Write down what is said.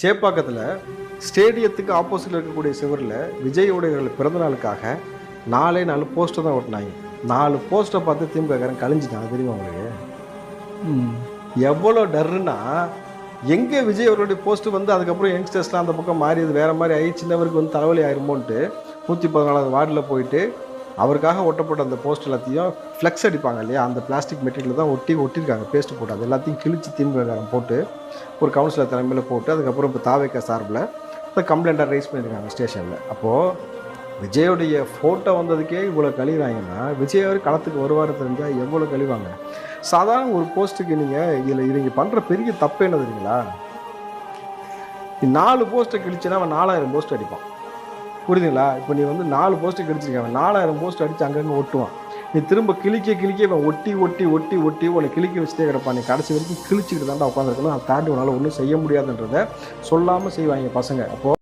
சேப்பாக்கத்தில் ஸ்டேடியத்துக்கு ஆப்போசிட்டில் இருக்கக்கூடிய சுவரில் விஜயோடைய பிறந்த நாளுக்காக 4 போஸ்டர் தான் ஓட்டினாங்க. 4 போஸ்டரை பார்த்து திமுககாரன் கழிஞ்சிட்டாங்க. தெரியுமா உங்களுக்கு? எவ்வளோ டர்ருன்னா, எங்கே விஜய் அவர்களுடைய போஸ்ட்டு வந்து அதுக்கப்புறம் யங்ஸ்டர்ஸ்லாம் அந்த பக்கம் மாறியது வேறு மாதிரி ஆகி சின்னவருக்கு வந்து தலைவலி ஆயிருமோன்ட்டு 114வது வார்டில் போயிட்டு அவருக்காக ஒட்டப்பட்ட அந்த போஸ்ட் எல்லாத்தையும் ஃப்ளெக்ஸ் அடிப்பாங்க இல்லையா, அந்த பிளாஸ்டிக் மெட்டீரியல் தான் ஒட்டியிருக்காங்க பேஸ்ட்டு போட்டு. அது எல்லாத்தையும் கிழிச்சு திமுககாரன் போட்டு ஒரு கவுன்சிலர் தலைமையில் போட்டு அதுக்கப்புறம் இப்போ தாவேக்கா சார்பில் இப்போ கம்ப்ளைண்ட்டாக ரைஸ் பண்ணியிருக்காங்க ஸ்டேஷனில். அப்போது விஜயோடைய ஃபோட்டோ வந்ததுக்கே இவ்வளோ கழிவாங்கன்னா விஜய் அவர் களத்துக்கு வருவார் தெரிஞ்சால் எவ்வளோ கழிவாங்க. சாதாரண ஒரு போஸ்ட்டுக்கு நீங்கள் பண்ணுற பெரிய தப்பு என்ன தெரியுங்களா? 4 போஸ்ட்டை கிழிச்சுன்னா அவன் 4000 போஸ்ட் அடிப்பான். புரியுதுங்களா? இப்போ நீ வந்து 4 போஸ்ட்டு கிழிச்சிருக்கான், 4000 போஸ்ட் அடித்து அங்கங்கே ஒட்டுவான். நீ திரும்ப கிழிக்க இவன் ஒட்டி உன்னை கிழிக்க வச்சுட்டே கிடப்பான். நீ கடைசி வரைக்கும் கிழிச்சிக்கிட்டு தாண்டா உட்காந்துருக்கணும். அதை தாண்டி உன்னால் ஒன்றும் செய்ய முடியாதுன்றதை சொல்லாமல் செய்வாங்க பசங்க. அப்போது